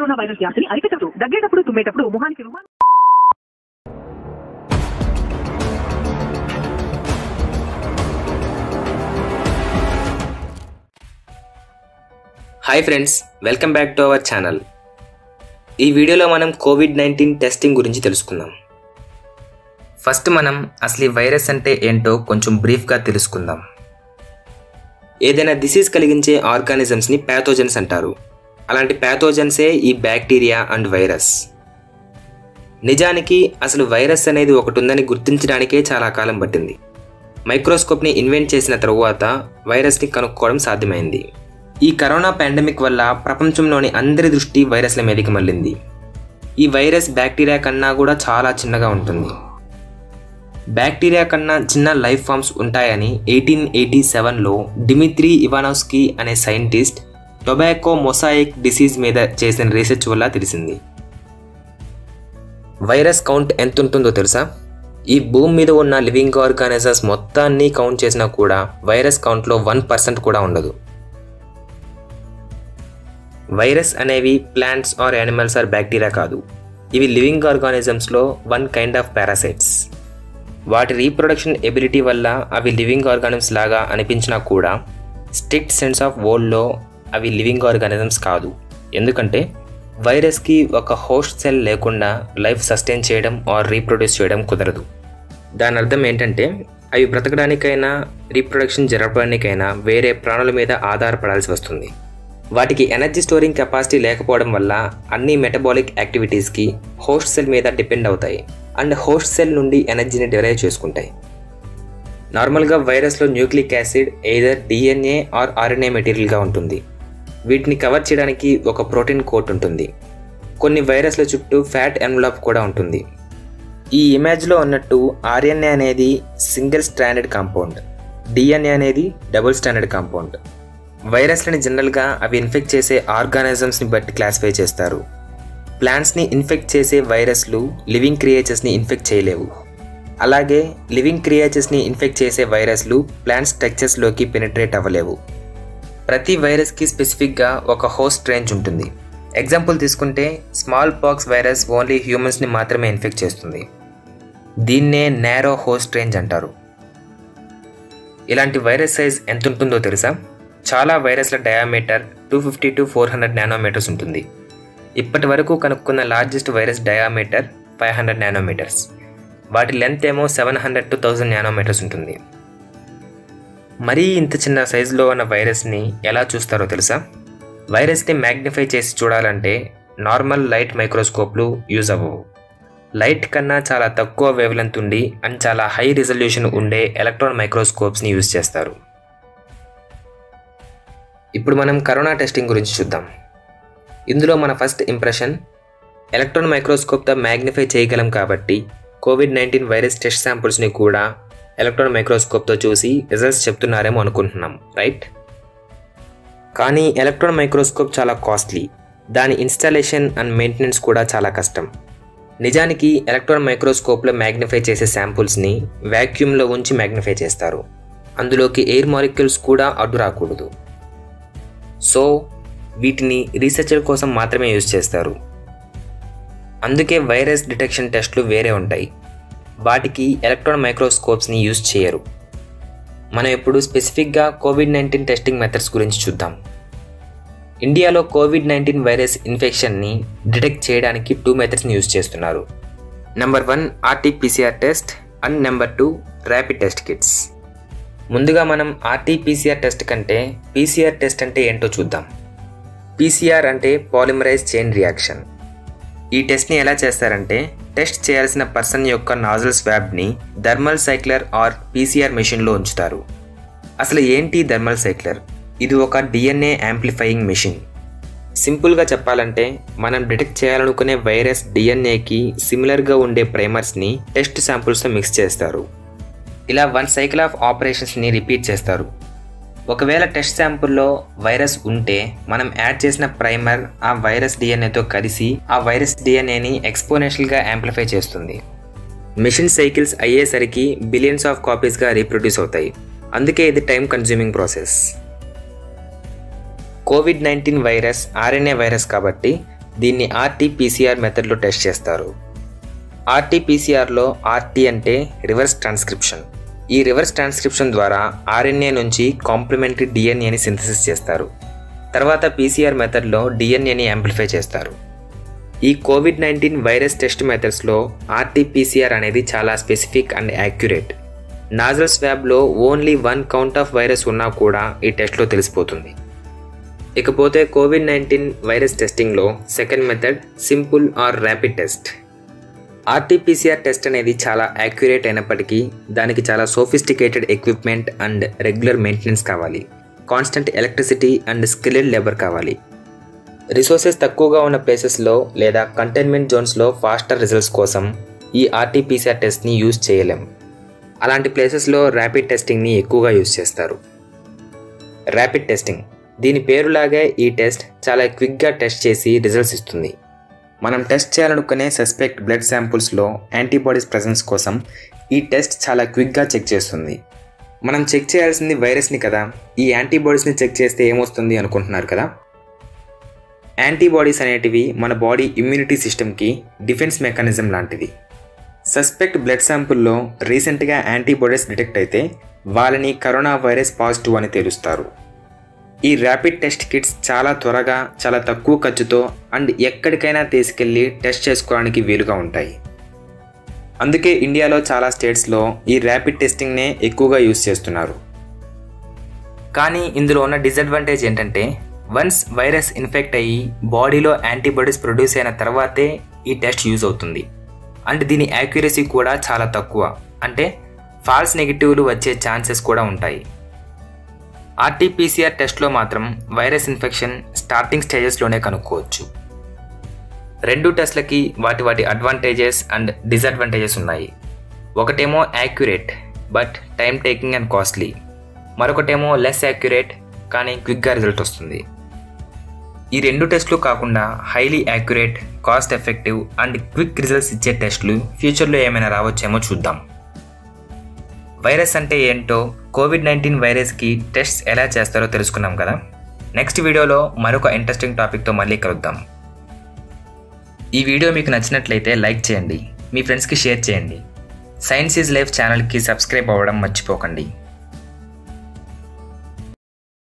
Corona virus వ్యాప్తిని అరికట్టదు. దగ్గేటప్పుడు తుమ్మేటప్పుడు ముఖానికి రుమాలు. Hi friends, welcome back to our channel. ఈ వీడియోలో మనం కోవిడ్-19 టెస్టింగ్ గురించి తెలుసుకుందాం. ఫస్ట్ మనం అసలు ఈ వైరస్ అంటే ఏంటో కొంచెం బ్రీఫ్గా తెలుసుకుందాం. ఏదైనా డిసీజ్ కలిగించే ఆర్గానిజమ్స్ని ప్యాథోజన్స్ అంటారు. అలాంటి ప్యాథోజన్సే ఈ బ్యాక్టీరియా అండ్ వైరస్. నిజానికి అసలు వైరస్ అనేది ఒకటి ఉందని గుర్తించడానికే చాలా కాలం పట్టింది. మైక్రోస్కోప్ని ఇన్వెంట్ చేసిన తరువాత వైరస్ని కనుక్కోవడం సాధ్యమైంది. ఈ కరోనా పాండమిక్ వల్ల ప్రపంచంలోని అందరి దృష్టి వైరస్ల మీదకి మళ్ళింది. ఈ వైరస్ బ్యాక్టీరియా కన్నా కూడా చాలా చిన్నగా ఉంటుంది. బ్యాక్టీరియా కన్నా చిన్న లైఫ్ ఫామ్స్ ఉంటాయని 1887లో డిమిత్రీ ఇవానోవ్స్కీ అనే సైంటిస్ట్ టొబాకో మొసాయిక్ డిసీజ్ మీద చేసిన రీసెర్చ్ వల్ల తెలిసింది. వైరస్ కౌంట్ ఎంత ఉంటుందో తెలుసా? ఈ భూమి మీద ఉన్న లివింగ్ ఆర్గానిజమ్స్ మొత్తాన్ని కౌంట్ చేసినా కూడా వైరస్ కౌంట్లో 1% కూడా ఉండదు. వైరస్ అనేవి plants or animals or bacteria కాదు. ఇవి లివింగ్ ఆర్గానిజమ్స్లో వన్ కైండ్ ఆఫ్ పారాసైట్స్. వాటి రీప్రొడక్షన్ ఎబిలిటీ వల్ల అవి లివింగ్ ఆర్గానిజమ్స్ లాగా అనిపించినా కూడా స్ట్రిక్ట్ సెన్స్ ఆఫ్ వర్డ్లో అవి లివింగ్ ఆర్గానిజమ్స్ కాదు. ఎందుకంటే వైరస్కి ఒక హోస్ట్ సెల్ లేకుండా లైఫ్ సస్టైన్ చేయడం ఆర్ రీప్రొడ్యూస్ చేయడం కుదరదు. దాని అర్థం ఏంటంటే అవి బ్రతకడానికైనా రీప్రొడక్షన్ జరపడానికైనా వేరే ప్రాణుల మీద ఆధారపడాల్సి వస్తుంది. వాటికి ఎనర్జీ స్టోరింగ్ కెపాసిటీ లేకపోవడం వల్ల అన్ని మెటబాలిక్ యాక్టివిటీస్కి హోస్ట్ సెల్ మీద డిపెండ్ అవుతాయి అండ్ హోస్ట్ సెల్ నుండి ఎనర్జీని డెరైవ్ చేసుకుంటాయి. నార్మల్గా వైరస్లో nucleic acid either DNA or RNA మెటీరియల్గా ఉంటుంది. వీటిని కవర్ చేయడానికి ఒక ప్రోటీన్ కోట్ ఉంటుంది. కొన్ని వైరస్ల చుట్టూ ఫ్యాట్ ఎన్వలప్ కూడా ఉంటుంది. ఈ ఇమేజ్లో ఉన్నట్టు ఆర్ఎన్ఏ అనేది సింగిల్ స్ట్రాండెడ్ కాంపౌండ్, డిఎన్ఏ అనేది డబుల్ స్ట్రాండెడ్ కాంపౌండ్. వైరస్లని జనరల్గా అవి ఇన్ఫెక్ట్ చేసే ఆర్గానిజమ్స్ని బట్టి క్లాసిఫై చేస్తారు. ప్లాంట్స్ని ఇన్ఫెక్ట్ చేసే వైరస్లు లివింగ్ క్రియేచర్స్ని ఇన్ఫెక్ట్ చేయలేవు. అలాగే లివింగ్ క్రియేచర్స్ని ఇన్ఫెక్ట్ చేసే వైరస్లు ప్లాంట్ స్ట్రక్చర్స్లోకి పెనిట్రేట్ అవ్వలేవు. ప్రతి వైరస్కి స్పెసిఫిక్గా ఒక హోస్ట్ రేంజ్ ఉంటుంది. ఎగ్జాంపుల్ తీసుకుంటే స్మాల్ పాక్స్ వైరస్ ఓన్లీ హ్యూమన్స్ని మాత్రమే ఇన్ఫెక్ట్ చేస్తుంది. దీన్నే నేరో హోస్ట్ రేంజ్ అంటారు. ఇలాంటి వైరస్ సైజ్ ఎంత ఉంటుందో తెలుసా? చాలా వైరస్ల డయామీటర్ 250 to 400 నానోమీటర్స్ ఉంటుంది. ఇప్పటి వరకు కనుక్కున్న లార్జెస్ట్ వైరస్ డయామీటర్ 500 నానోమీటర్స్. వాటి లెంత్ ఏమో 700 to 1000 నానోమీటర్స్ ఉంటుంది. మరీ ఇంత చిన్న సైజులో ఉన్న వైరస్ని ఎలా చూస్తారో తెలుసా? వైరస్ని మ్యాగ్నిఫై చేసి చూడాలంటే నార్మల్ లైట్ మైక్రోస్కోప్లు యూజ్ అవ్వవు. లైట్ కన్నా చాలా తక్కువ వేవ్ లెంత్ ఉండి అండ్ చాలా హై రిజల్యూషన్ ఉండే ఎలక్ట్రాన్ మైక్రోస్కోప్స్ని యూజ్ చేస్తారు. ఇప్పుడు మనం కరోనా టెస్టింగ్ గురించి చూద్దాం. ఇందులో మన ఫస్ట్ ఇంప్రెషన్, ఎలక్ట్రాన్ మైక్రోస్కోప్తో మ్యాగ్నిఫై చేయగలం కాబట్టి కోవిడ్-19 వైరస్ టెస్ట్ శాంపుల్స్ని కూడా ఎలక్ట్రాన్ మైక్రోస్కోప్తో చూసి రిజల్ట్స్ చెప్తున్నారేమో అనుకుంటున్నాం, రైట్? కానీ ఎలక్ట్రాన్ మైక్రోస్కోప్ చాలా కాస్ట్లీ. దాని ఇన్స్టాలేషన్ అండ్ మెయింటెనెన్స్ కూడా చాలా కష్టం. నిజానికి ఎలక్ట్రాన్ మైక్రోస్కోప్లో మ్యాగ్నిఫై చేసే శాంపుల్స్ని వ్యాక్యూమ్లో ఉంచి మ్యాగ్నిఫై చేస్తారు. అందులోకి ఎయిర్ మాలిక్యూల్స్ కూడా అడ్డు రాకూడదు. సో వీటిని రీసెర్చర్ కోసం మాత్రమే యూజ్ చేస్తారు. అందుకే వైరస్ డిటెక్షన్ టెస్ట్లు వేరే ఉంటాయి. వాటికి ఎలక్ట్రాన్ మైక్రోస్కోప్స్ని యూజ్ చేయరు. మనం ఇప్పుడు స్పెసిఫిక్గా కోవిడ్-19 టెస్టింగ్ మెథడ్స్ గురించి చూద్దాం. ఇండియాలో కోవిడ్-19 వైరస్ ఇన్ఫెక్షన్ని డిటెక్ట్ చేయడానికి 2 మెథడ్స్ని యూజ్ చేస్తున్నారు. Number 1 RT-PCR test and number 2 rapid test kits. ముందుగా మనం RT-PCR టెస్ట్ కంటే PCR టెస్ట్ అంటే ఏంటో చూద్దాం. PCR అంటే పాలిమరైజ్ చైన్ రియాక్షన్. ఈ టెస్ట్ని ఎలా చేస్తారంటే టెస్ట్ చేయాల్సిన పర్సన్ యొక్క nozzle స్వాబ్ని thermal cycler are PCR మెషిన్లో ఉంచుతారు. అసలు ఏంటి థర్మల్ సైక్లర్? ఇది ఒక DNA యాంప్లిఫయింగ్ మెషిన్. సింపుల్గా చెప్పాలంటే మనం డిటెక్ట్ చేయాలనుకునే వైరస్ DNAకి సిమిలర్గా ఉండే ప్రైమర్స్ని టెస్ట్ శాంపుల్స్తో మిక్స్ చేస్తారు. ఇలా 1 సైకిల్ ఆఫ్ ఆపరేషన్స్ని రిపీట్ చేస్తారు. ఒకవేళ టెస్ట్ శాంపుల్లో వైరస్ ఉంటే మనం యాడ్ చేసిన ప్రైమర్ ఆ వైరస్ డిఎన్ఏతో కలిసి ఆ వైరస్ డిఎన్ఏని ఎక్స్పోనెన్షియల్గా యాంప్లిఫై చేస్తుంది. మిషన్ సైకిల్స్ అయ్యేసరికి బిలియన్స్ ఆఫ్ కాపీస్గా రీప్రొడ్యూస్ అవుతాయి. అందుకే ఇది time consuming process. COVID-19 virus RNA virus కాబట్టి దీన్ని RT-PCR మెథడ్లో టెస్ట్ చేస్తారు. RT-PCRలో RT అంటే రివర్స్ ట్రాన్స్క్రిప్షన్. ఈ రివర్స్ ట్రాన్స్క్రిప్షన్ ద్వారా RNA నుంచి కాంప్లిమెంటరీ DNAని సింథసిస్ చేస్తారు. తర్వాత PCR మెథడ్లో DNAని యాంప్లిఫై చేస్తారు. ఈ COVID-19 వైరస్ టెస్ట్ మెథడ్స్లో RT-PCR అనేది చాలా స్పెసిఫిక్ అండ్ యాక్యురేట్. నాజల్ స్వాబ్లో ఓన్లీ 1 కౌంట్ ఆఫ్ వైరస్ ఉన్నా కూడా ఈ టెస్ట్లో తెలిసిపోతుంది. ఇకపోతే COVID-19 వైరస్ టెస్టింగ్లో second method simple or rapid test. RT-PCR test అనేది చాలా యాక్యురేట్ అయినప్పటికీ దానికి చాలా sophisticated equipment and regular maintenance కావాలి. Constant electricity and skilled labour కావాలి. రిసోర్సెస్ తక్కువగా ఉన్న ప్లేసెస్లో లేదా కంటైన్మెంట్ జోన్స్లో ఫాస్టర్ రిజల్ట్స్ కోసం ఈ RT-PCR టెస్ట్ని యూజ్ చేయలేం. అలాంటి ప్లేసెస్లో ర్యాపిడ్ టెస్టింగ్ని ఎక్కువగా యూజ్ చేస్తారు. ర్యాపిడ్ టెస్టింగ్, దీని పేరులాగే ఈ టెస్ట్ చాలా క్విక్గా టెస్ట్ చేసి రిజల్ట్స్ ఇస్తుంది. మనం టెస్ట్ చేయాలనుకునే సస్పెక్ట్ బ్లడ్ శాంపుల్స్లో యాంటీబాడీస్ ప్రెజెన్స్ కోసం ఈ టెస్ట్ చాలా క్విక్గా చెక్ చేస్తుంది. మనం చెక్ చేయాల్సింది వైరస్ని కదా, ఈ యాంటీబాడీస్ని చెక్ చేస్తే ఏమొస్తుంది అనుకుంటున్నారు కదా. యాంటీబాడీస్ అనేటివి మన బాడీ ఇమ్యూనిటీ సిస్టమ్కి డిఫెన్స్ మెకానిజం లాంటిది. సస్పెక్ట్ బ్లడ్ శాంపుల్లో రీసెంట్గా యాంటీబాడీస్ డిటెక్ట్ అయితే వాళ్ళని కరోనా వైరస్ పాజిటివ్ అని తెలుస్తారు. ఈ ర్యాపిడ్ టెస్ట్ కిట్స్ చాలా త్వరగా, చాలా తక్కువ ఖర్చుతో అండ్ ఎక్కడికైనా తీసుకెళ్ళి టెస్ట్ చేసుకోవడానికి వీలుగా ఉంటాయి. అందుకే ఇండియాలో చాలా స్టేట్స్లో ఈ ర్యాపిడ్ టెస్టింగ్నే ఎక్కువగా యూజ్ చేస్తున్నారు. కానీ ఇందులో ఉన్న డిసడ్వాంటేజ్ ఏంటంటే వన్స్ వైరస్ ఇన్ఫెక్ట్ అయ్యి బాడీలో యాంటీబాడీస్ ప్రొడ్యూస్ అయిన తర్వాతే ఈ టెస్ట్ యూజ్ అవుతుంది. అండ్ దీని యాక్యురసీ కూడా చాలా తక్కువ, అంటే ఫాల్స్ నెగిటివ్లు వచ్చే ఛాన్సెస్ కూడా ఉంటాయి. RT-PCR టెస్ట్లో మాత్రం వైరస్ ఇన్ఫెక్షన్ స్టార్టింగ్ స్టేజెస్లోనే కనుక్కోవచ్చు. రెండు టెస్ట్లకి వాటి అడ్వాంటేజెస్ అండ్ డిసడ్వాంటేజెస్ ఉన్నాయి. ఒకటేమో accurate but time taking and costly, మరొకటేమో లెస్ యాక్యురేట్ కానీ క్విక్గా రిజల్ట్ వస్తుంది. ఈ రెండు టెస్టులు కాకుండా highly accurate, cost effective and quick results ఇచ్చే టెస్టులు ఫ్యూచర్లో ఏమైనా రావచ్చేమో చూద్దాం. వైరస్ అంటే ఏంటో, COVID-19 వైరస్కి టెస్ట్స్ ఎలా చేస్తారో తెలుసుకున్నాం కదా. నెక్స్ట్ వీడియోలో మరొక ఇంట్రెస్టింగ్ టాపిక్తో మళ్ళీ కలుద్దాం. ఈ వీడియో మీకు నచ్చినట్లయితే లైక్ చేయండి, మీ ఫ్రెండ్స్కి షేర్ చేయండి. సైన్స్ ఈజ్ లైఫ్ ఛానల్కి సబ్స్క్రైబ్ అవ్వడం మర్చిపోకండి.